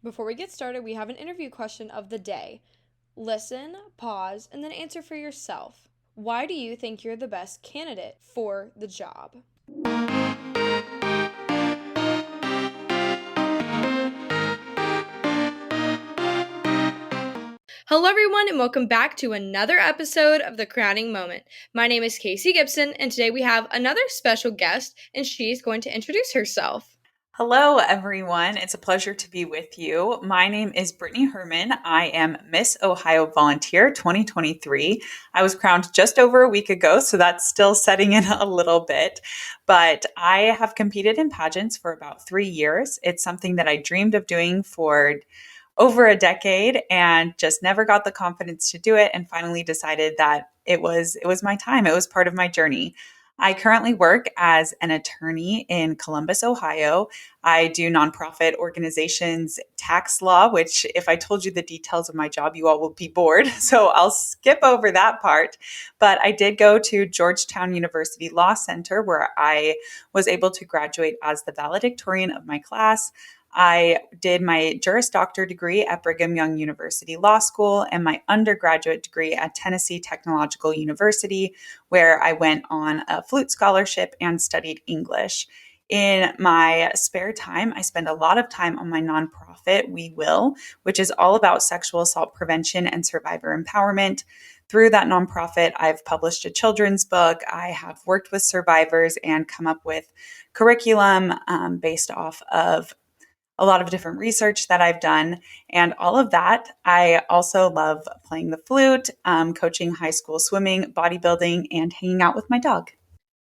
Before we get started, we have an interview question of the day. Listen, pause, and then answer for yourself. Why do you think you're the best candidate for the job? Hello, everyone, and welcome back to another episode of The Crowning Moment. My name is Casey Gibson, and today we have another special guest, and she's going to introduce herself. Hello, everyone. It's a pleasure to be with you. My name is Brittney Herman. I am Miss Ohio Volunteer 2023. I was crowned just over a week ago, so that's still setting in a little bit. But I have competed in pageants for about 3 years. It's something that I dreamed of doing for over a decade and just never got the confidence to do it, and finally decided that it was my time. It was part of my journey. I currently work as an attorney in Columbus, Ohio. I do nonprofit organizations tax law, which if I told you the details of my job, you all will be bored. So I'll skip over that part. But I did go to Georgetown University Law Center, where I was able to graduate as the valedictorian of my class. I did my Juris Doctor degree at Brigham Young University Law School and my undergraduate degree at Tennessee Technological University, where I went on a flute scholarship and studied English. In my spare time, I spend a lot of time on my nonprofit, We Will, which is all about sexual assault prevention and survivor empowerment. Through that nonprofit, I've published a children's book. I have worked with survivors and come up with curriculum based off of a lot of different research that I've done, and all of that. I also love playing the flute, coaching high school swimming, bodybuilding, and hanging out with my dog.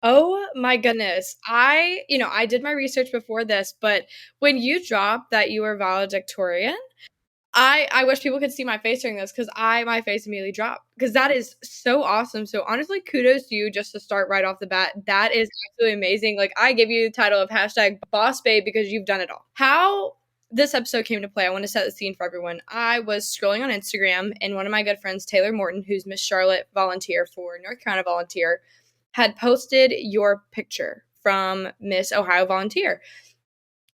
Oh my goodness. I did my research before this, but when you dropped that you were valedictorian, I wish people could see my face during this because my face immediately dropped because that is so awesome. So honestly, kudos to you just to start right off the bat. That is absolutely amazing. Like I give you the title of hashtag boss babe because you've done it all. How this episode came to play, I want to set the scene for everyone. I was scrolling on Instagram and one of my good friends, Taylor Morton, who's Miss Charlotte volunteer for North Carolina volunteer, had posted your picture from Miss Ohio volunteer.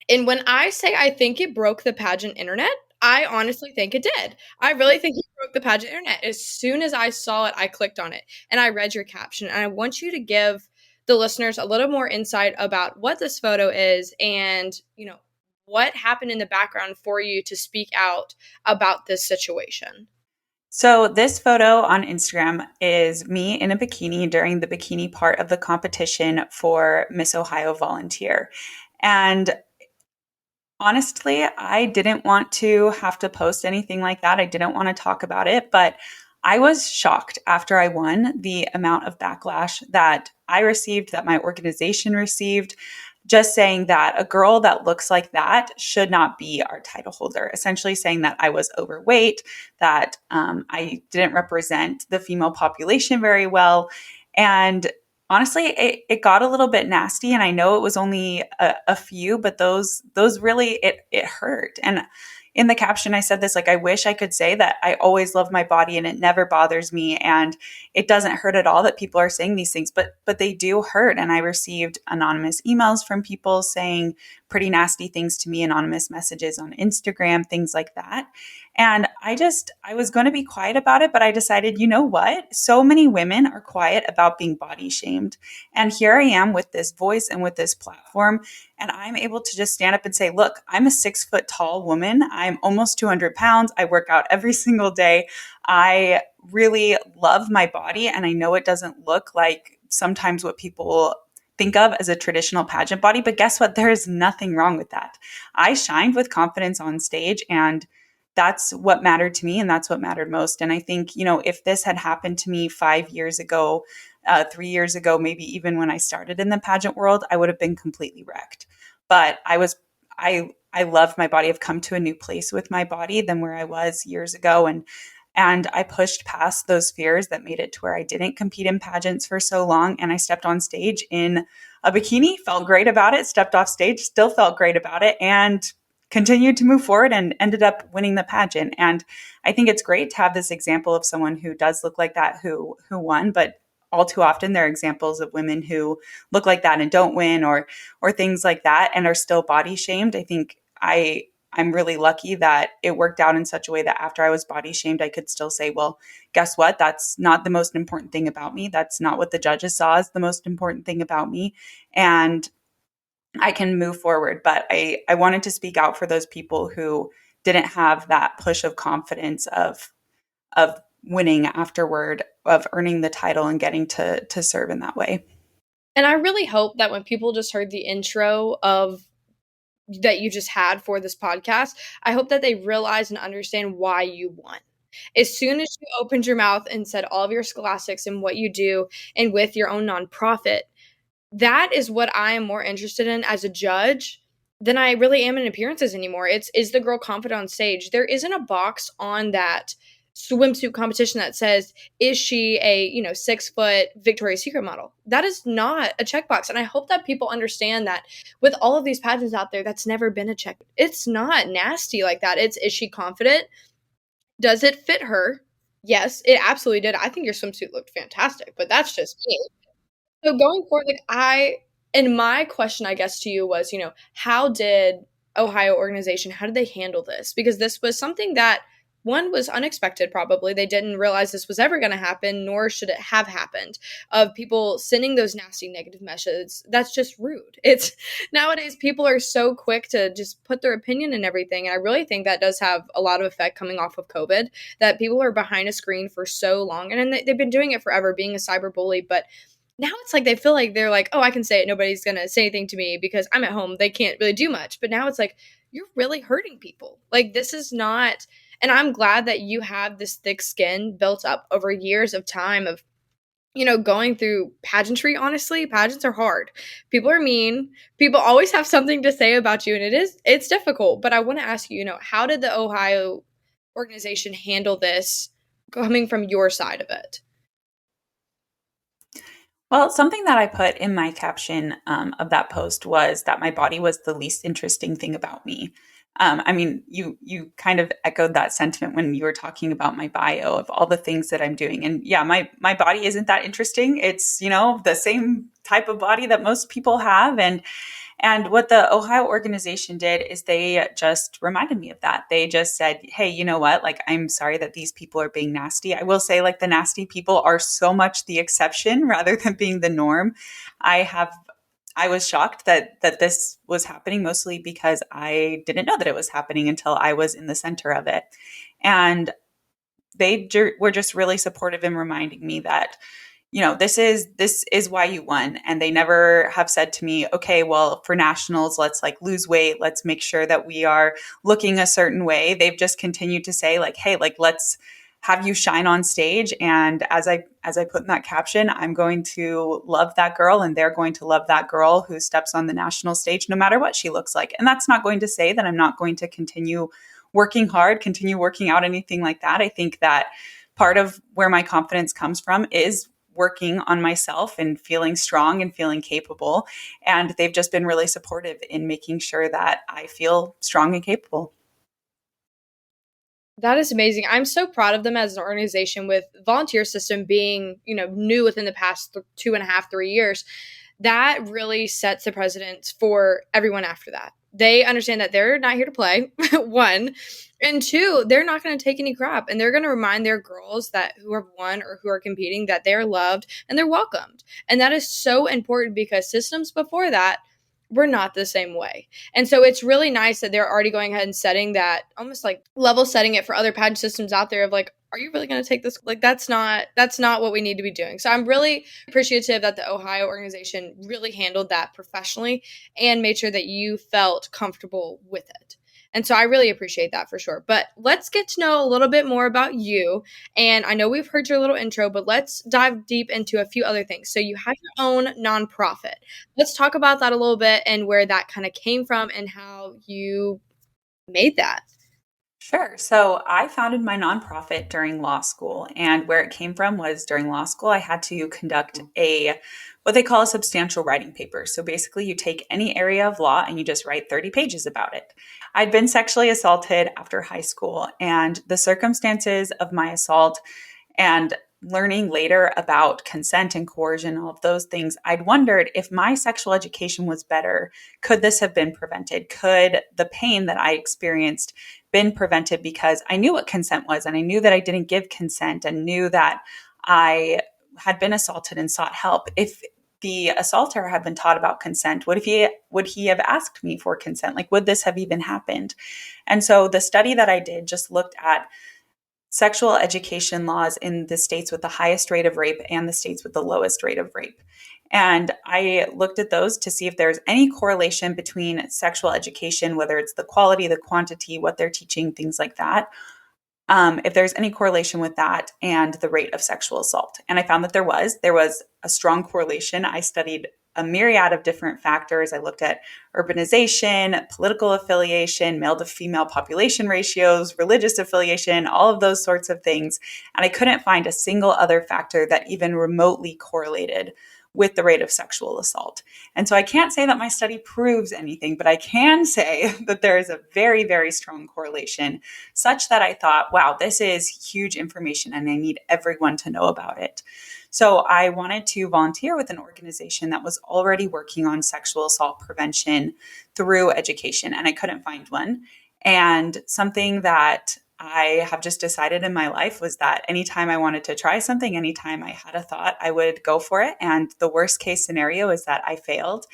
And when I say I think it broke the pageant internet, I honestly think it did. I really think it broke the pageant internet. As soon as I saw it, I clicked on it and I read your caption. And I want you to give the listeners a little more insight about what this photo is and, what happened in the background for you to speak out about this situation. So, this photo on Instagram is me in a bikini during the bikini part of the competition for Miss Ohio Volunteer. And honestly, I didn't want to have to post anything like that. I didn't want to talk about it, but I was shocked after I won the amount of backlash that I received, that my organization received, just saying that a girl that looks like that should not be our title holder, essentially saying that I was overweight, that I didn't represent the female population very well. And honestly, it got a little bit nasty, and I know it was only a few, but those really it hurt. And in the caption, I said this, like, I wish I could say that I always love my body and it never bothers me and it doesn't hurt at all that people are saying these things, but they do hurt. And I received anonymous emails from people saying pretty nasty things to me, anonymous messages on Instagram, things like that. And I was going to be quiet about it, but I decided, you know what? So many women are quiet about being body shamed. And here I am with this voice and with this platform. And I'm able to just stand up and say, look, I'm a 6 foot tall woman. I'm almost 200 pounds. I work out every single day. I really love my body. And I know it doesn't look like sometimes what people think of as a traditional pageant body. But guess what? There is nothing wrong with that. I shined with confidence on stage, and that's what mattered to me. And that's what mattered most. And I think, if this had happened to me 5 years ago, 3 years ago, maybe even when I started in the pageant world, I would have been completely wrecked. But I love my body. I've come to a new place with my body than where I was years ago. And I pushed past those fears that made it to where I didn't compete in pageants for so long. And I stepped on stage in a bikini, felt great about it, stepped off stage, still felt great about it, and continued to move forward and ended up winning the pageant. And I think it's great to have this example of someone who does look like that, who won, but all too often there are examples of women who look like that and don't win, or things like that, and are still body shamed. I think I'm really lucky that it worked out in such a way that after I was body shamed, I could still say, well, guess what? That's not the most important thing about me. That's not what the judges saw as the most important thing about me. And I can move forward. But I wanted to speak out for those people who didn't have that push of confidence of winning afterward, of earning the title and getting to serve in that way. And I really hope that when people just heard the intro of that you just had for this podcast, I hope that they realize and understand why you won. As soon as you opened your mouth and said all of your scholastics and what you do and with your own nonprofit, that is what I am more interested in as a judge than I really am in appearances anymore. It's, is the girl confident on stage? There isn't a box on that swimsuit competition that says, is she a 6 foot Victoria's Secret model? That is not a checkbox. And I hope that people understand that with all of these pageants out there, that's never been a check. It's not nasty like that. It's, is she confident? Does it fit her? Yes, it absolutely did. I think your swimsuit looked fantastic, but that's just me. So going forward, like and my question, I guess, to you was, how did Ohio organization, how did they handle this? Because this was something that one was unexpected, probably. They didn't realize this was ever going to happen, nor should it have happened, of people sending those nasty negative messages. That's just rude. It's nowadays people are so quick to just put their opinion in everything. And I really think that does have a lot of effect coming off of COVID, that people are behind a screen for so long. And they've been doing it forever, being a cyber bully. But now it's like they feel like they're like, oh, I can say it. Nobody's going to say anything to me because I'm at home. They can't really do much. But now it's like, you're really hurting people. Like, this is not, and I'm glad that you have this thick skin built up over years of time of, going through pageantry. Honestly, pageants are hard. People are mean. People always have something to say about you. And it's difficult. But I want to ask you, how did the Ohio organization handle this coming from your side of it? Well, something that I put in my caption of that post was that my body was the least interesting thing about me. I mean, you kind of echoed that sentiment when you were talking about my bio of all the things that I'm doing, and yeah, my body isn't that interesting. It's the same type of body that most people have, and what the Ohio organization did is they just reminded me of that. They just said, hey, you know what? Like, I'm sorry that these people are being nasty. I will say, like, the nasty people are so much the exception rather than being the norm. I was shocked that this was happening, mostly because I didn't know that it was happening until I was in the center of it. And they were just really supportive in reminding me that this is why you won. And they never have said to me, okay, well, for nationals, let's like lose weight. Let's make sure that we are looking a certain way. They've just continued to say like, hey, like, let's have you shine on stage. And as I put in that caption, I'm going to love that girl and they're going to love that girl who steps on the national stage, no matter what she looks like. And that's not going to say that I'm not going to continue working hard, continue working out, anything like that. I think that part of where my confidence comes from is working on myself and feeling strong and feeling capable. And they've just been really supportive in making sure that I feel strong and capable. That is amazing. I'm so proud of them as an organization, with volunteer system being, new within the past 2.5, 3 years. That really sets the precedence for everyone after that. They understand that they're not here to play, one. And two, they're not going to take any crap. And they're going to remind their girls that who have won or who are competing that they're loved and they're welcomed. And that is so important, because systems before that were not the same way. And so it's really nice that they're already going ahead and setting that, almost like level setting it for other pageant systems out there of like, are you really going to take this? Like, that's not what we need to be doing. So I'm really appreciative that the Ohio organization really handled that professionally and made sure that you felt comfortable with it. And so I really appreciate that for sure. But let's get to know a little bit more about you. And I know we've heard your little intro, but let's dive deep into a few other things. So you have your own nonprofit. Let's talk about that a little bit and where that kind of came from and how you made that. Sure. So I founded my nonprofit during law school, and where it came from was during law school, I had to conduct what they call a substantial writing paper. So basically you take any area of law and you just write 30 pages about it. I'd been sexually assaulted after high school, and the circumstances of my assault and learning later about consent and coercion, all of those things, I'd wondered if my sexual education was better, could this have been prevented? Could the pain that I experienced been prevented because I knew what consent was and I knew that I didn't give consent and knew that I had been assaulted and sought help? If the assaulter had been taught about consent, would he have asked me for consent? Like, would this have even happened? And so the study that I did just looked at sexual education laws in the states with the highest rate of rape and the states with the lowest rate of rape. And I looked at those to see if there's any correlation between sexual education, whether it's the quality, the quantity, what they're teaching, things like that, if there's any correlation with that and the rate of sexual assault. And I found that there was a strong correlation. I studied a myriad of different factors. I looked at urbanization, political affiliation, male to female population ratios, religious affiliation, all of those sorts of things. And I couldn't find a single other factor that even remotely correlated with the rate of sexual assault. And so I can't say that my study proves anything, but I can say that there is a very, very strong correlation, such that I thought, wow, this is huge information and I need everyone to know about it. So I wanted to volunteer with an organization that was already working on sexual assault prevention through education, and I couldn't find one. And something that I have just decided in my life was that anytime I wanted to try something, anytime I had a thought, I would go for it. And the worst case scenario is that I failed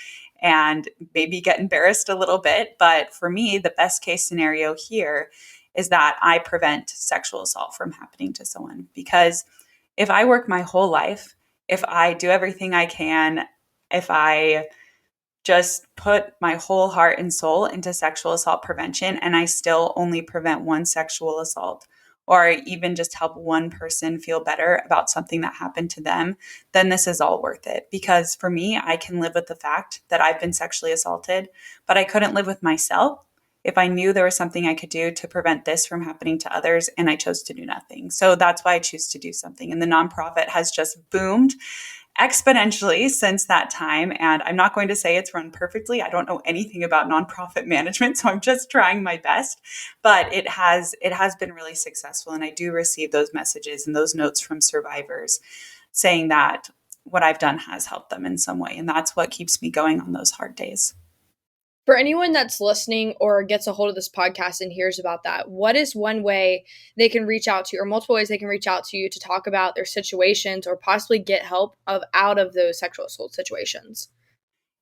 and maybe get embarrassed a little bit. But for me, the best case scenario here is that I prevent sexual assault from happening to someone. Because if I work my whole life, if I do everything I can, if I just put my whole heart and soul into sexual assault prevention and I still only prevent one sexual assault, or even just help one person feel better about something that happened to them, then this is all worth it. Because for me, I can live with the fact that I've been sexually assaulted, but I couldn't live with myself if I knew there was something I could do to prevent this from happening to others, and I chose to do nothing. So that's why I choose to do something. And the nonprofit has just boomed exponentially since that time. And I'm not going to say it's run perfectly. I don't know anything about nonprofit management, so I'm just trying my best. But it has been really successful. And I do receive those messages and those notes from survivors saying that what I've done has helped them in some way. And that's what keeps me going on those hard days. For anyone that's listening or gets a hold of this podcast and hears about that, what is one way they can reach out to you, or multiple ways they can reach out to you to talk about their situations or possibly get help out of those sexual assault situations?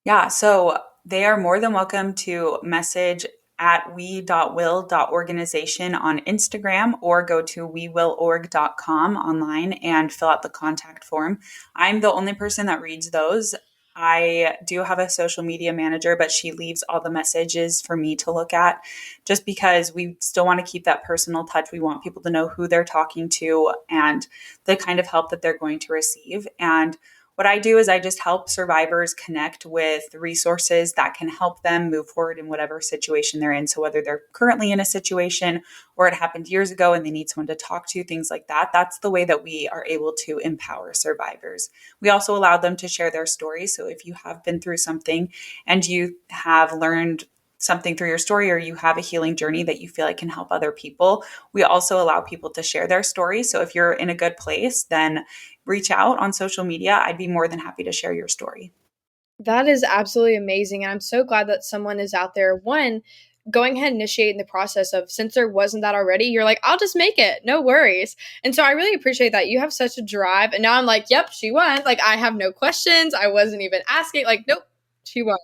Yeah, so they are more than welcome to message at we.will.organization on Instagram, or go to wewillorg.com online and fill out the contact form. I'm the only person that reads those. I do have a social media manager, but she leaves all the messages for me to look at, just because we still want to keep that personal touch. We want people to know who they're talking to and the kind of help that they're going to receive. And what I do is I just help survivors connect with resources that can help them move forward in whatever situation they're in. So whether they're currently in a situation or it happened years ago and they need someone to talk to, things like that, that's the way that we are able to empower survivors. We also allow them to share their stories. So if you have been through something and you have learned something through your story, or you have a healing journey that you feel like can help other people, we also allow people to share their story. So if you're in a good place, then reach out on social media. I'd be more than happy to share your story. That is absolutely amazing. And I'm so glad that someone is out there, one, going ahead and initiating the process of, since there wasn't that already, you're like, I'll just make it. No worries. And so I really appreciate that. You have such a drive. And now I'm like, yep, she won. Like, I have no questions. I wasn't even asking. Like, nope, she won.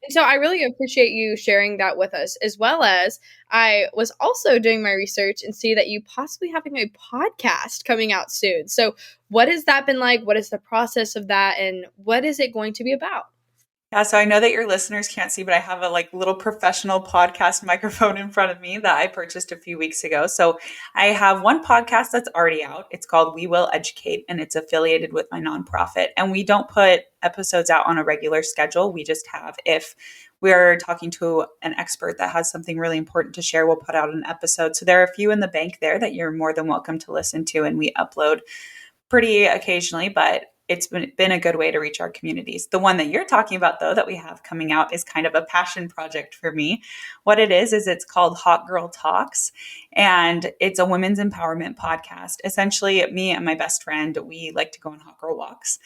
And so I really appreciate you sharing that with us, as well as I was also doing my research and see that you possibly having a podcast coming out soon. So what has that been like? What is the process of that? And what is it going to be about? Yeah, so I know that your listeners can't see, but I have a little professional podcast microphone in front of me that I purchased a few weeks ago. So I have one podcast that's already out. It's called We Will Educate, and it's affiliated with my nonprofit. And we don't put episodes out on a regular schedule. We just have, if we're talking to an expert that has something really important to share, we'll put out an episode. So there are a few in the bank there that you're more than welcome to listen to, and we upload pretty occasionally, but it's been a good way to reach our communities. The one that you're talking about, though, that we have coming out is kind of a passion project for me. What it is it's called Hot Girl Talks. And it's a women's empowerment podcast. Essentially, me and my best friend, we like to go on hot girl walks.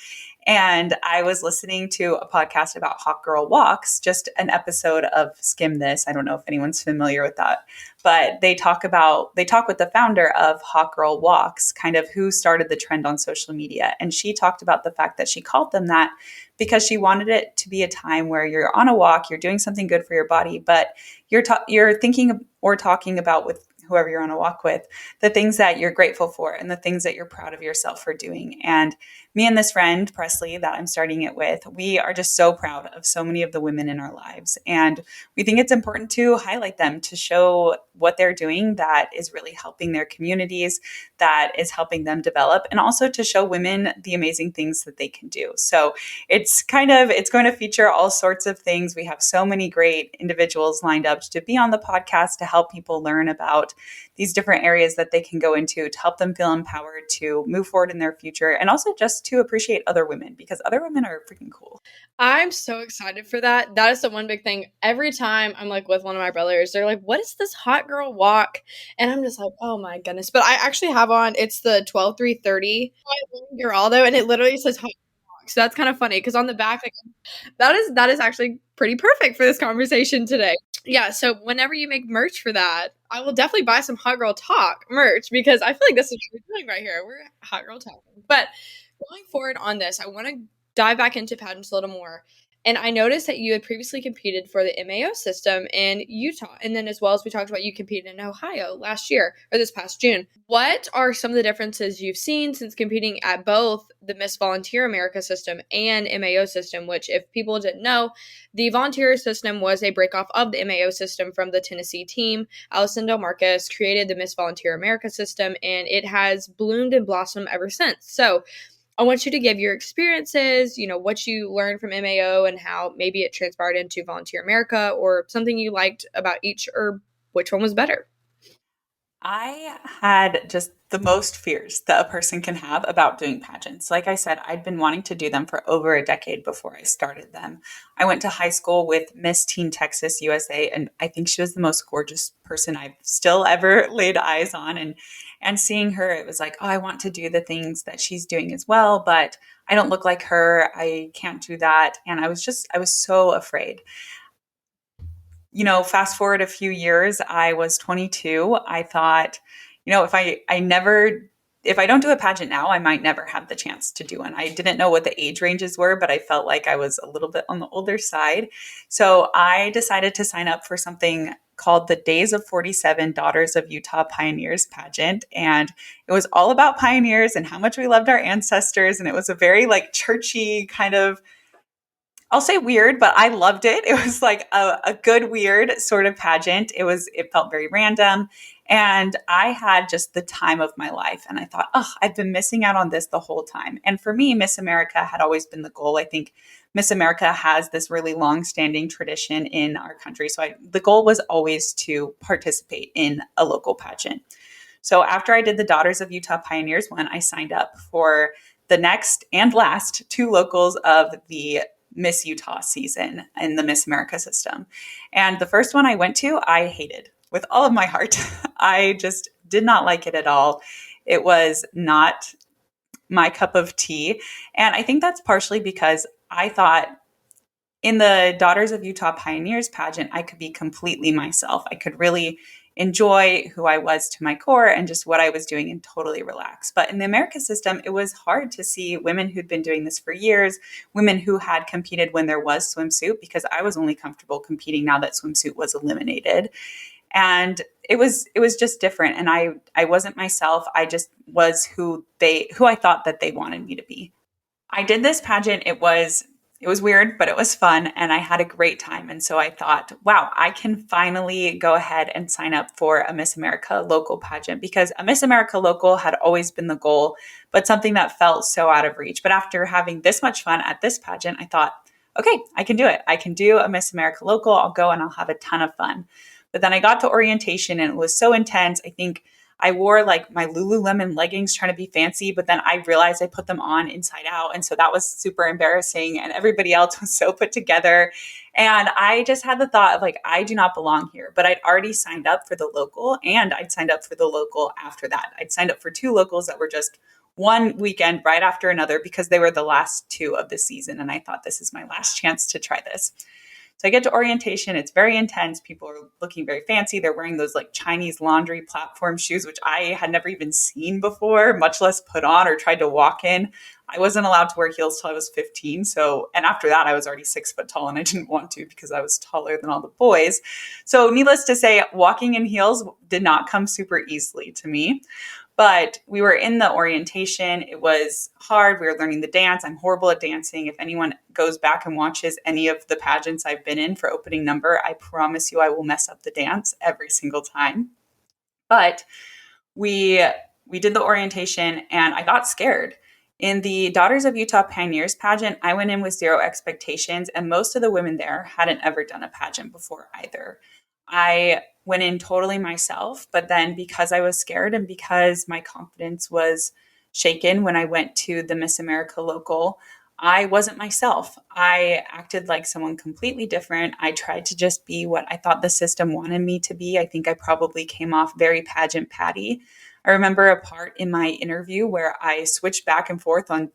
And I was listening to a podcast about hot girl walks, just an episode of Skim This. I don't know if anyone's familiar with that, but they talk with the founder of Hot Girl Walks, kind of who started the trend on social media. And she talked about the fact that she called them that because she wanted it to be a time where you're on a walk, you're doing something good for your body, but you're thinking or talking about with whoever you're on a walk with, the things that you're grateful for and the things that you're proud of yourself for doing. And me and this friend, Presley, that I'm starting it with, we are just so proud of so many of the women in our lives. And we think it's important to highlight them, to show what they're doing that is really helping their communities, that is helping them develop, and also to show women the amazing things that they can do. So it's going to feature all sorts of things. We have so many great individuals lined up to be on the podcast to help people learn about these different areas that they can go into to help them feel empowered to move forward in their future, and also just to appreciate other women, because other women are freaking cool. I'm so excited for that. That is the one big thing. Every time I'm like with one of my brothers, they're like, "What is this hot girl walk?" And I'm just like, "Oh my goodness!" But I actually have on. It's the 12/3/30 Geraldo, and it literally says hot girl walk. So that's kind of funny because on the back, like, that is actually pretty perfect for this conversation today. Yeah. So whenever you make merch for that, I will definitely buy some hot girl talk merch because I feel like this is what we're doing right here. We're hot girl talking. But going forward on this, I want to dive back into pageants a little more. And I noticed that you had previously competed for the MAO system in Utah. And then, as well as we talked about, you competed in Ohio last year or this past June. What are some of the differences you've seen since competing at both the Miss Volunteer America system and MAO system? Which, if people didn't know, the volunteer system was a breakoff of the MAO system from the Tennessee team. Allison DelMarcus created the Miss Volunteer America system, and it has bloomed and blossomed ever since. So I want you to give your experiences, what you learned from MAO and how maybe it transpired into Volunteer America, or something you liked about each, or which one was better. I had just the most fears that a person can have about doing pageants. Like I said, I'd been wanting to do them for over a decade before I started them. I went to high school with Miss Teen Texas USA, and I think she was the most gorgeous person I've still ever laid eyes on. And seeing her, it was like, oh, I want to do the things that she's doing as well, but I don't look like her. I can't do that. And I was so afraid. Fast forward a few years, I was 22. I thought, if I don't do a pageant now, I might never have the chance to do one. I didn't know what the age ranges were, but I felt like I was a little bit on the older side. So I decided to sign up for something called the Days of 47 Daughters of Utah Pioneers pageant. And it was all about pioneers and how much we loved our ancestors. And it was a very churchy kind of, I'll say weird, but I loved it. It was like a good weird sort of pageant. It felt very random. And I had just the time of my life. And I thought, oh, I've been missing out on this the whole time. And for me, Miss America had always been the goal. I think Miss America has this really long-standing tradition in our country. So the goal was always to participate in a local pageant. So after I did the Daughters of Utah Pioneers one, I signed up for the next and last two locals of the Miss Utah season in the Miss America system. And the first one I went to, I hated with all of my heart. I just did not like it at all. It was not my cup of tea. And I think that's partially because I thought in the Daughters of Utah Pioneers pageant, I could be completely myself. I could really enjoy who I was to my core and just what I was doing and totally relax. But in the America system, it was hard to see women who'd been doing this for years, women who had competed when there was swimsuit, because I was only comfortable competing now that swimsuit was eliminated. And it was just different. And I wasn't myself. I just was who I thought that they wanted me to be. I did this pageant. It was weird, but it was fun, and I had a great time. And so I thought, wow, I can finally go ahead and sign up for a Miss America local pageant, because a Miss America local had always been the goal, but something that felt so out of reach. But after having this much fun at this pageant, I thought, okay, I can do it. I can do a Miss America local. I'll go and I'll have a ton of fun. But then I got to orientation and it was so intense. I think I wore like my Lululemon leggings trying to be fancy, but then I realized I put them on inside out. And so that was super embarrassing. And everybody else was so put together. And I just had the thought of like, I do not belong here. But I'd already signed up for the local, and I'd signed up for the local after that. I'd signed up for two locals that were just one weekend right after another because they were the last two of the season. And I thought, this is my last chance to try this. So I get to orientation. It's very intense. People are looking very fancy. They're wearing those like Chinese laundry platform shoes, which I had never even seen before, much less put on or tried to walk in. I wasn't allowed to wear heels till I was 15. So, and after that, I was already 6 foot tall, and I didn't want to because I was taller than all the boys. So needless to say, walking in heels did not come super easily to me. But we were in the orientation. It was hard. We were learning the dance. I'm horrible at dancing. If anyone goes back and watches any of the pageants I've been in for opening number, I promise you I will mess up the dance every single time. But we did the orientation, and I got scared. In the Daughters of Utah Pioneers pageant, I went in with zero expectations, and most of the women there hadn't ever done a pageant before either. I went in totally myself, but then because I was scared and because my confidence was shaken when I went to the Miss America local, I wasn't myself. I acted like someone completely different. I tried to just be what I thought the system wanted me to be. I think I probably came off very pageant patty. I remember a part in my interview where I switched back and forth on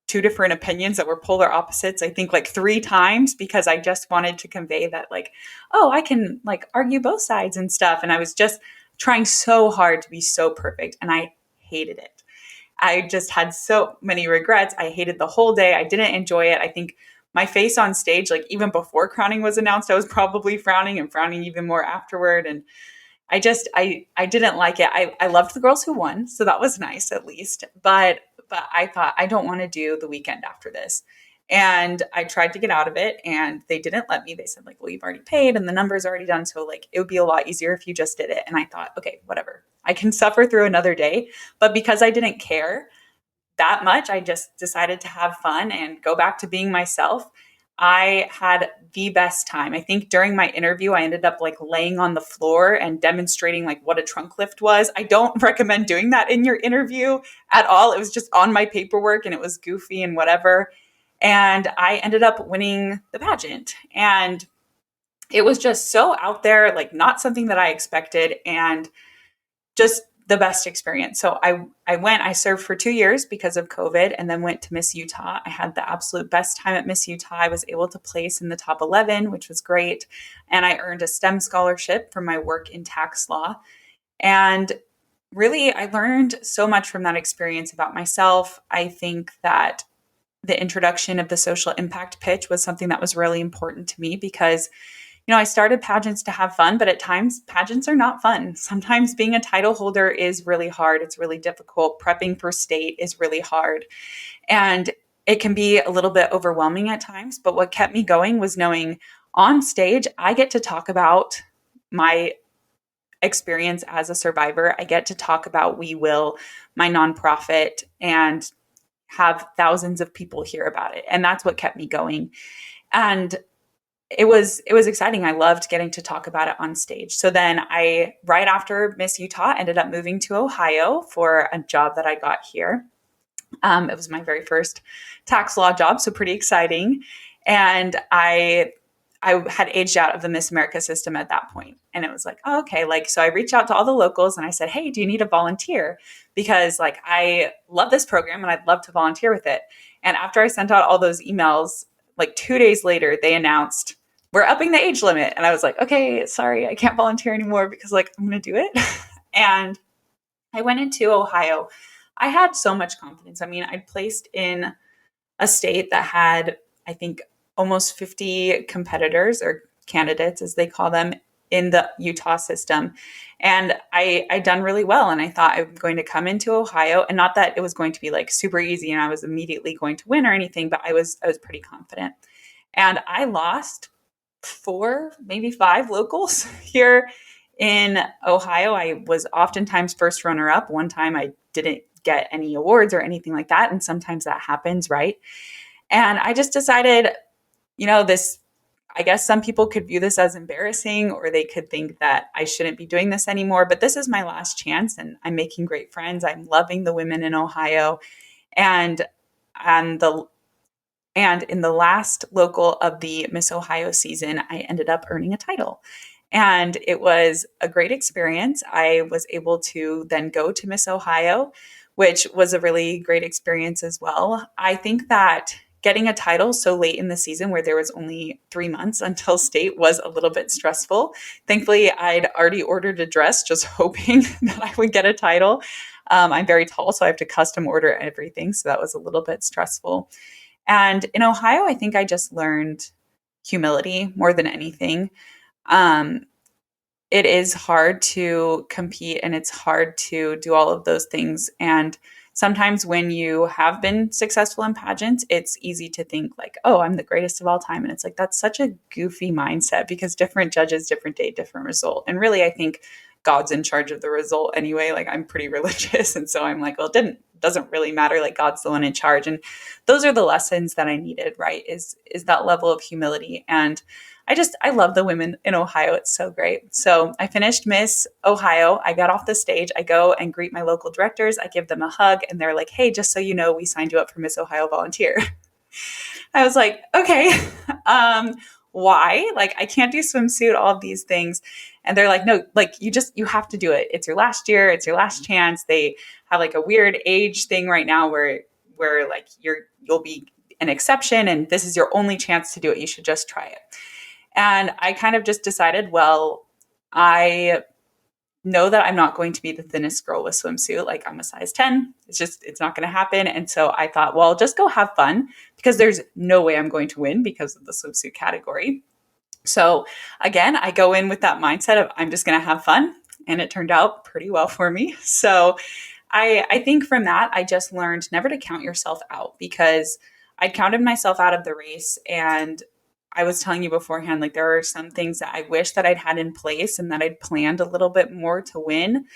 two different opinions that were polar opposites, I think like 3 times, because I just wanted to convey that, like, oh, I can like argue both sides and stuff. And I was just trying so hard to be so perfect. And I hated it. I just had so many regrets. I hated the whole day. I didn't enjoy it. I think my face on stage, like even before crowning was announced, I was probably frowning and frowning even more afterward. And I didn't like it. I loved the girls who won, so that was nice at least. But I thought, I don't want to do the weekend after this. And I tried to get out of it, and they didn't let me. They said like, well, you've already paid and the number's already done, so like it would be a lot easier if you just did it. And I thought, okay, whatever. I can suffer through another day. But because I didn't care that much, I just decided to have fun and go back to being myself. I had the best time. I think during my interview, I ended up like laying on the floor and demonstrating like what a trunk lift was. I don't recommend doing that in your interview at all. It was just on my paperwork and it was goofy and whatever. And I ended up winning the pageant. And it was just so out there, like not something that I expected. And just the best experience. So I served for 2 years because of COVID, and then went to Miss Utah. I had the absolute best time at Miss Utah. I was able to place in the top 11, which was great. And I earned a STEM scholarship for my work in tax law. And really, I learned so much from that experience about myself. I think that the introduction of the social impact pitch was something that was really important to me because I started pageants to have fun, but at times pageants are not fun. Sometimes being a title holder is really hard. It's really difficult. Prepping for state is really hard. And it can be a little bit overwhelming at times. But what kept me going was knowing on stage, I get to talk about my experience as a survivor. I get to talk about We Will, my nonprofit, and have thousands of people hear about it. And that's what kept me going. And it was exciting. I loved getting to talk about it on stage. So then right after Miss Utah, ended up moving to Ohio for a job that I got here. It was my very first tax law job, so pretty exciting. And I had aged out of the Miss America system at that point. And it was like, oh, okay. Like, so I reached out to all the locals and I said, hey, do you need a volunteer? Because like, I love this program and I'd love to volunteer with it. And after I sent out all those emails, like 2 days later, they announced, we're upping the age limit. And I was like, okay, sorry, I can't volunteer anymore because like, I'm going to do it. And I went into Ohio. I had so much confidence. I mean, I'd placed in a state that had, I think, almost 50 competitors or candidates, as they call them, in the Utah system. And I done really well. And I thought I'm going to come into Ohio, and not that it was going to be like super easy and I was immediately going to win or anything, but I was pretty confident. And I lost 4, maybe 5 locals here in Ohio. I was oftentimes first runner up. One time I didn't get any awards or anything like that. And sometimes that happens, right? And I just decided, I guess some people could view this as embarrassing, or they could think that I shouldn't be doing this anymore. But this is my last chance, and I'm making great friends. I'm loving the women in Ohio. And and the and in the last local of the Miss Ohio season, I ended up earning a title. And it was a great experience. I was able to then go to Miss Ohio, which was a really great experience as well. I think that getting a title so late in the season, where there was only 3 months until state, was a little bit stressful. Thankfully, I'd already ordered a dress, just hoping that I would get a title. I'm very tall, so I have to custom order everything. So that was a little bit stressful. And in Ohio, I think I just learned humility more than anything. Um, it is hard to compete and it's hard to do all of those things. And sometimes when you have been successful in pageants, it's easy to think like, oh, I'm the greatest of all time. And it's like, that's such a goofy mindset because different judges, different day, different result. And really, I think God's in charge of the result anyway. Like I'm pretty religious. And so I'm like, well, doesn't really matter. Like God's the one in charge. And those are the lessons that I needed, right? Is that level of humility. And I love the women in Ohio. It's so great. So I finished Miss Ohio. I got off the stage. I go and greet my local directors. I give them a hug and they're like, hey, just so you know, we signed you up for Miss Ohio Volunteer. I was like, okay, why? Like, I can't do swimsuit, all of these things. And they're like, no, like you have to do it. It's your last year. It's your last chance. They have like a weird age thing right now where like you'll be an exception and this is your only chance to do it. You should just try it. And I kind of just decided, well, I know that I'm not going to be the thinnest girl with swimsuit. Like I'm a size 10. It's not going to happen. And so I thought, well, just go have fun because there's no way I'm going to win because of the swimsuit category. So again, I go in with that mindset of I'm just going to have fun. And it turned out pretty well for me. So I think from that, I just learned never to count yourself out because I'd counted myself out of the race. And I was telling you beforehand, like there are some things that I wish that I'd had in place and that I'd planned a little bit more to win.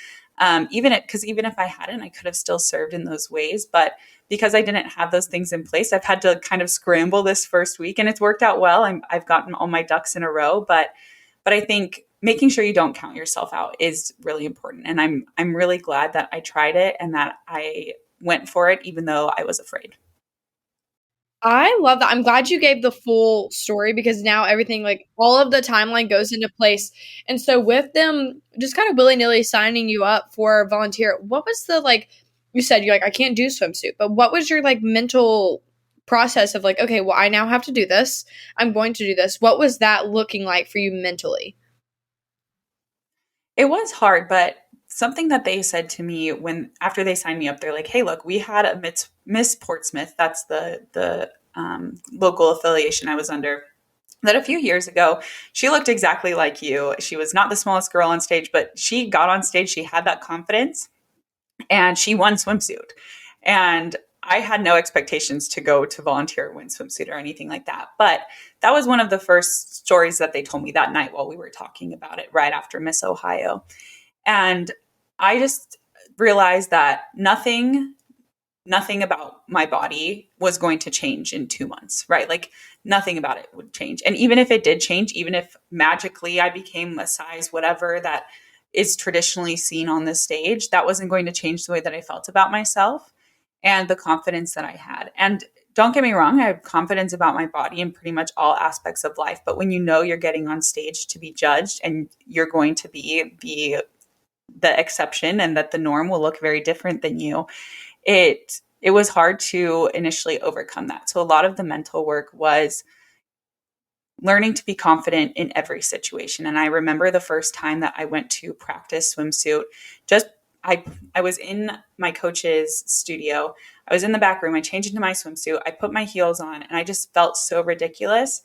Even if I hadn't, I could have still served in those ways. But because I didn't have those things in place, I've had to kind of scramble this first week, and it's worked out well. I've gotten all my ducks in a row, but I think making sure you don't count yourself out is really important. And I'm really glad that I tried it and that I went for it, even though I was afraid. I love that. I'm glad you gave the full story because now everything, like all of the timeline goes into place. And so with them just kind of willy-nilly signing you up for volunteer, what was the like you said you're like, I can't do swimsuit, but what was your like mental process of like, okay, well, I now have to do this. I'm going to do this. What was that looking like for you mentally? It was hard, but something that they said to me when after they signed me up, they're like, "Hey, look, we had a Miss Portsmouth. That's the local affiliation I was under. That a few years ago, she looked exactly like you. She was not the smallest girl on stage, but she got on stage. She had that confidence, and she won swimsuit. And I had no expectations to go to volunteer win swimsuit or anything like that. But that was one of the first stories that they told me that night while we were talking about it right after Miss Ohio. And I just realized that nothing about my body was going to change in 2 months, right? Like nothing about it would change. And even if it did change, even if magically I became a size whatever that is traditionally seen on the stage, that wasn't going to change the way that I felt about myself and the confidence that I had. And don't get me wrong, I have confidence about my body in pretty much all aspects of life. But when you know you're getting on stage to be judged and you're going to be the exception and that the norm will look very different than you, it was hard to initially overcome that. So a lot of the mental work was learning to be confident in every situation. And I remember the first time that I went to practice swimsuit, just I was in my coach's studio. I was in the back room. I changed into my swimsuit. I put my heels on and I just felt so ridiculous.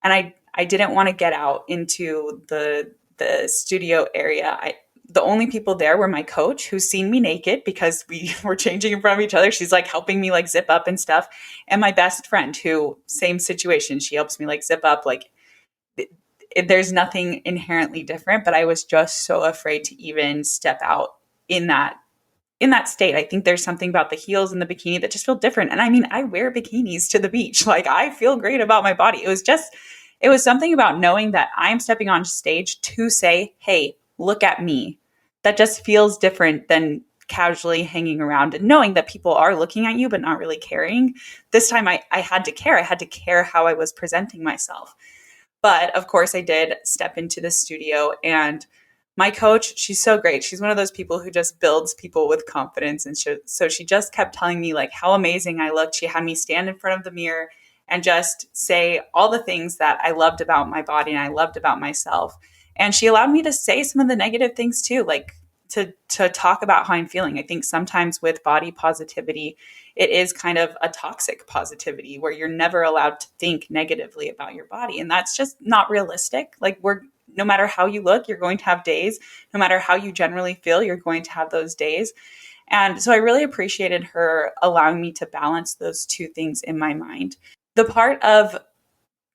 And I didn't want to get out into the studio area. The only people there were my coach, who's seen me naked because we were changing in front of each other. She's like helping me like zip up and stuff. And my best friend, who same situation, she helps me like zip up. Like there's nothing inherently different, but I was just so afraid to even step out in that state. I think there's something about the heels and the bikini that just feel different. And I mean, I wear bikinis to the beach. Like I feel great about my body. It was something about knowing that I'm stepping on stage to say, hey, look at me. That just feels different than casually hanging around and knowing that people are looking at you but not really caring. This time I had to care. I had to care how I was presenting myself. But of course, I did step into the studio, and my coach, she's so great. She's one of those people who just builds people with confidence. And so she just kept telling me like how amazing I looked. She had me stand in front of the mirror and just say all the things that I loved about my body and I loved about myself. And she allowed me to say some of the negative things too, like to talk about how I'm feeling. I think sometimes with body positivity, it is kind of a toxic positivity where you're never allowed to think negatively about your body. And that's just not realistic. Like no matter how you look, you're going to have days. No matter how you generally feel, you're going to have those days. And so I really appreciated her allowing me to balance those two things in my mind. The part of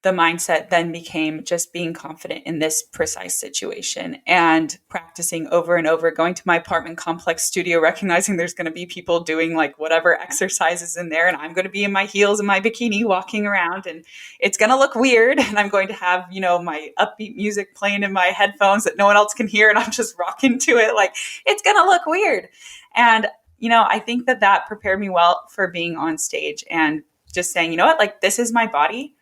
the mindset then became just being confident in this precise situation and practicing over and over, going to my apartment complex studio, recognizing there's going to be people doing like whatever exercises in there. And I'm going to be in my heels and my bikini walking around, and it's going to look weird. And I'm going to have, my upbeat music playing in my headphones that no one else can hear. And I'm just rocking to it. Like, it's going to look weird. And, I think that prepared me well for being on stage and just saying, you know what, like, this is my body.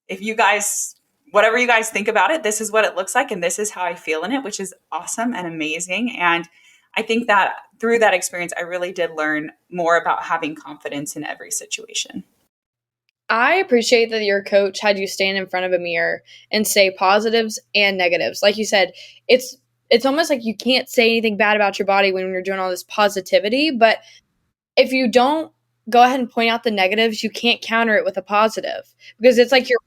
If you guys, whatever you guys think about it, this is what it looks like. And this is how I feel in it, which is awesome and amazing. And I think that through that experience, I really did learn more about having confidence in every situation. I appreciate that your coach had you stand in front of a mirror and say positives and negatives. Like you said, it's almost like you can't say anything bad about your body when you're doing all this positivity. But if you don't go ahead and point out the negatives, you can't counter it with a positive because it's like you're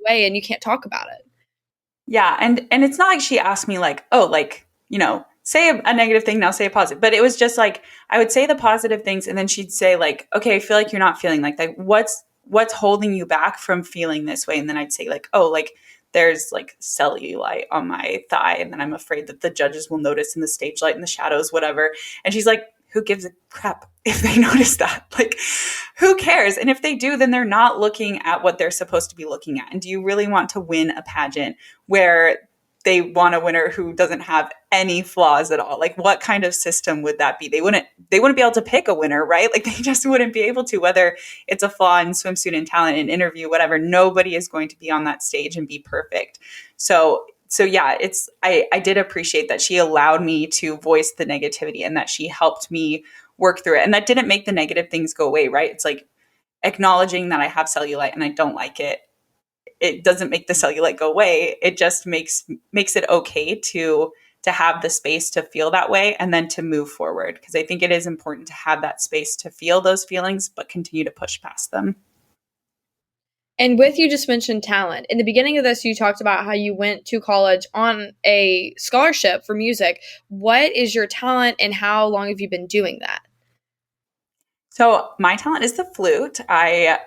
away and you can't talk about it. Yeah. And it's not like she asked me like, oh, like, say a negative thing, now say a positive. But it was just like, I would say the positive things. And then she'd say like, okay, I feel like you're not feeling like what's holding you back from feeling this way? And then I'd say like, oh, like there's like cellulite on my thigh. And then I'm afraid that the judges will notice in the stage light and the shadows, whatever. And she's like, who gives a crap if they notice that? Like, who cares? And if they do, then they're not looking at what they're supposed to be looking at. And do you really want to win a pageant where they want a winner who doesn't have any flaws at all? Like, what kind of system would that be? They wouldn't be able to pick a winner, right? Like, they just wouldn't be able to, whether it's a flaw in swimsuit and talent and interview, whatever. Nobody is going to be on that stage and be perfect. So yeah, I did appreciate that she allowed me to voice the negativity and that she helped me work through it. And that didn't make the negative things go away, right? It's like acknowledging that I have cellulite and I don't like it. It doesn't make the cellulite go away. It just makes it okay to have the space to feel that way and then to move forward. Because I think it is important to have that space to feel those feelings, but continue to push past them. And with you just mentioned talent. In the beginning of this, you talked about how you went to college on a scholarship for music. What is your talent and how long have you been doing that? So my talent is the flute. I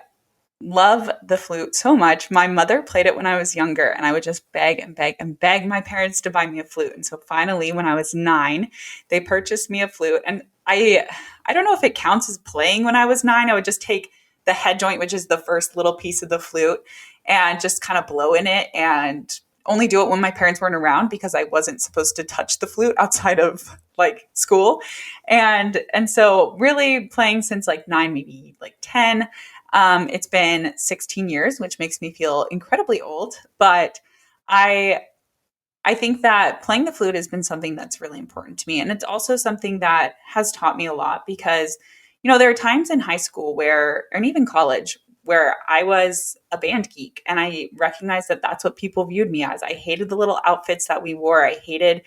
love the flute so much. My mother played it when I was younger, and I would just beg and beg and beg my parents to buy me a flute. And so finally, when I was 9, they purchased me a flute. And I don't know if it counts as playing when I was 9. I would just take the head joint, which is the first little piece of the flute, and just kind of blow in it and only do it when my parents weren't around because I wasn't supposed to touch the flute outside of like school. And so really playing since like 9, maybe like 10. It's been 16 years, which makes me feel incredibly old, but I think that playing the flute has been something that's really important to me. And it's also something that has taught me a lot because, there are times in high school and even college where I was a band geek and I recognized that that's what people viewed me as. I hated the little outfits that we wore. I hated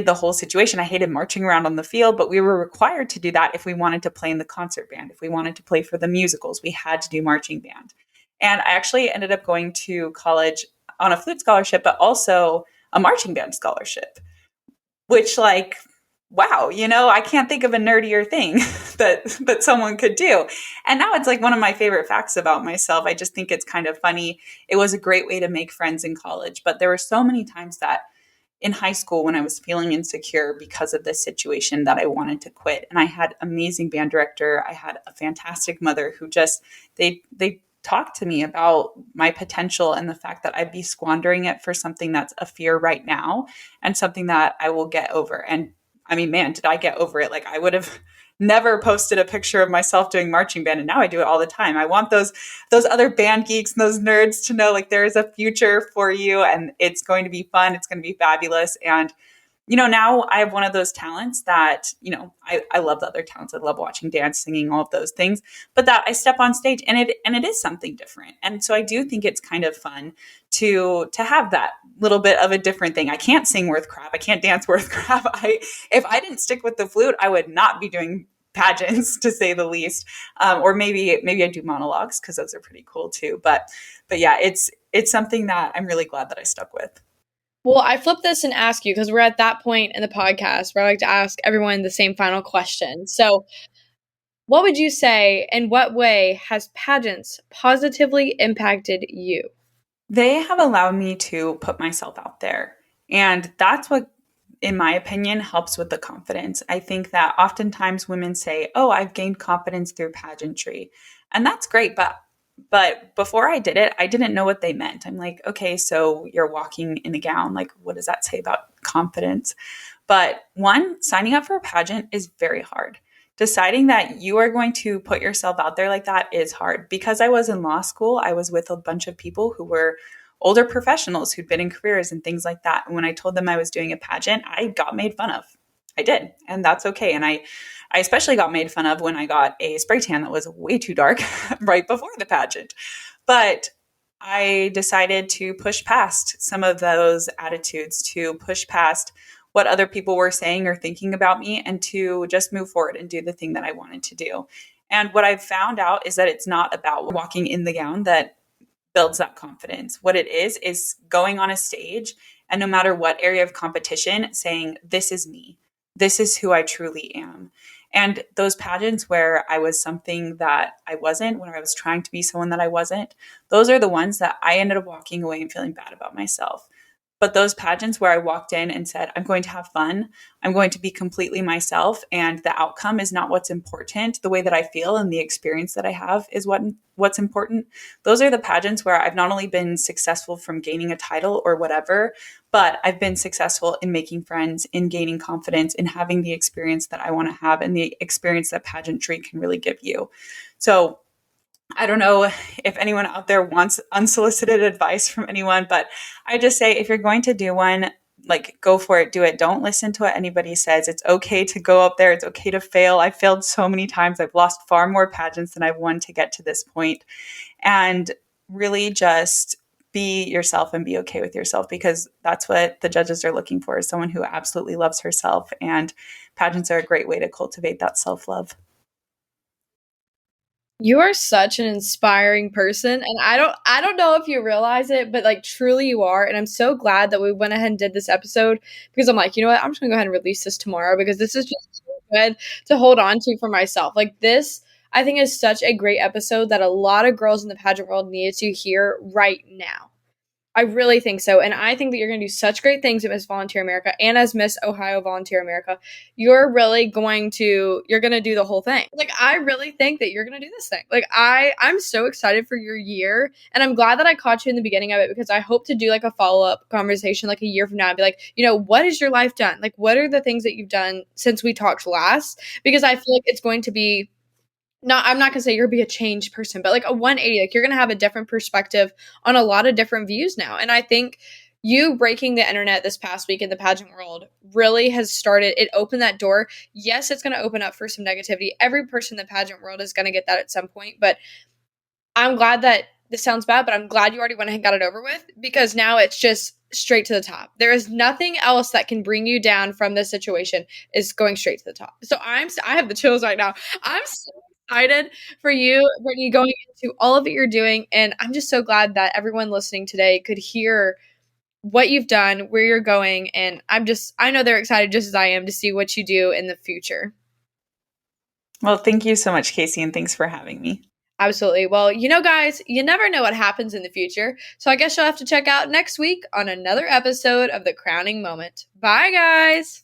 the whole situation. I hated marching around on the field, but we were required to do that if we wanted to play in the concert band. If we wanted to play for the musicals, we had to do marching band. And I actually ended up going to college on a flute scholarship, but also a marching band scholarship, which like, wow, I can't think of a nerdier thing that someone could do. And now it's like one of my favorite facts about myself. I just think it's kind of funny. It was a great way to make friends in college, but there were so many times that in high school when I was feeling insecure because of this situation that I wanted to quit. And I had amazing band director. I had a fantastic mother who just, they talk to me about my potential and the fact that I'd be squandering it for something that's a fear right now and something that I will get over. And I mean, man, did I get over it? Like, I would have never posted a picture of myself doing marching band, and now I do it all the time. I want those other band geeks and those nerds to know, like, there is a future for you, and it's going to be fun. It's going to be fabulous. And now I have one of those talents that, I love the other talents. I love watching dance, singing, all of those things, but that I step on stage and it is something different. And so I do think it's kind of fun to have that little bit of a different thing. I can't sing worth crap. I can't dance worth crap. If I didn't stick with the flute, I would not be doing pageants, to say the least. Or maybe I do monologues, because those are pretty cool too. But yeah, it's something that I'm really glad that I stuck with. Well, I flipped this and asked you because we're at that point in the podcast where I like to ask everyone the same final question. So, what would you say, in what way has pageants positively impacted you? They have allowed me to put myself out there. And that's what, in my opinion, helps with the confidence. I think that oftentimes women say, "Oh, I've gained confidence through pageantry." And that's great, but before I did it, I didn't know what they meant. I'm like, okay, so you're walking in a gown. Like, what does that say about confidence? But one, signing up for a pageant is very hard. Deciding that you are going to put yourself out there like that is hard. Because I was in law school, I was with a bunch of people who were older professionals who'd been in careers and things like that. And when I told them I was doing a pageant, I got made fun of. I did. And that's okay. And I especially got made fun of when I got a spray tan that was way too dark right before the pageant. But I decided to push past some of those attitudes, to push past what other people were saying or thinking about me, and to just move forward and do the thing that I wanted to do. And what I've found out is that it's not about walking in the gown that builds that confidence. What it is going on a stage, and no matter what area of competition, saying, "This is me. This is who I truly am." And those pageants where I was something that I wasn't, when I was trying to be someone that I wasn't, those are the ones that I ended up walking away and feeling bad about myself. But those pageants where I walked in and said, "I'm going to have fun. I'm going to be completely myself. And the outcome is not what's important. The way that I feel and the experience that I have is what's important." Those are the pageants where I've not only been successful from gaining a title or whatever, but I've been successful in making friends, in gaining confidence, in having the experience that I want to have, and the experience that pageantry can really give you. So I don't know if anyone out there wants unsolicited advice from anyone, but I just say, if you're going to do one, like, go for it, do it. Don't listen to what anybody says. It's okay to go up there. It's okay to fail. I failed so many times. I've lost far more pageants than I've won to get to this point. And really just be yourself and be okay with yourself, because that's what the judges are looking for, is someone who absolutely loves herself. And pageants are a great way to cultivate that self-love. You are such an inspiring person, and I don't know if you realize it, but like, truly you are. And I'm so glad that we went ahead and did this episode, because I'm like, you know what? I'm just gonna go ahead and release this tomorrow, because this is just so good to hold on to for myself. Like, this, I think, is such a great episode that a lot of girls in the pageant world needed to hear right now. I really think so. And I think that you're going to do such great things at Miss Volunteer America and as Miss Ohio Volunteer America. You're going to do the whole thing. Like, I really think that you're going to do this thing. Like, I'm so excited for your year. And I'm glad that I caught you in the beginning of it, because I hope to do like a follow-up conversation like a year from now and be like, what has your life done? Like, what are the things that you've done since we talked last? Because I feel like it's going to be, I'm not gonna say you're gonna be a changed person, but like a 180, like, you're gonna have a different perspective on a lot of different views now. And I think you breaking the internet this past week in the pageant world really it opened that door. Yes, it's gonna open up for some negativity. Every person in the pageant world is gonna get that at some point, but I'm glad that this sounds bad, but I'm glad you already went ahead and got it over with, because now it's just straight to the top. There is nothing else that can bring you down from this situation, is going straight to the top. So I have the chills right now. I'm so excited for you, Brittney, going into all of it you're doing. And I'm just so glad that everyone listening today could hear what you've done, where you're going. And I know they're excited just as I am to see what you do in the future. Well, thank you so much, Casey, and thanks for having me. Absolutely. Well, guys, you never know what happens in the future. So I guess you'll have to check out next week on another episode of The Crowning Moment. Bye, guys.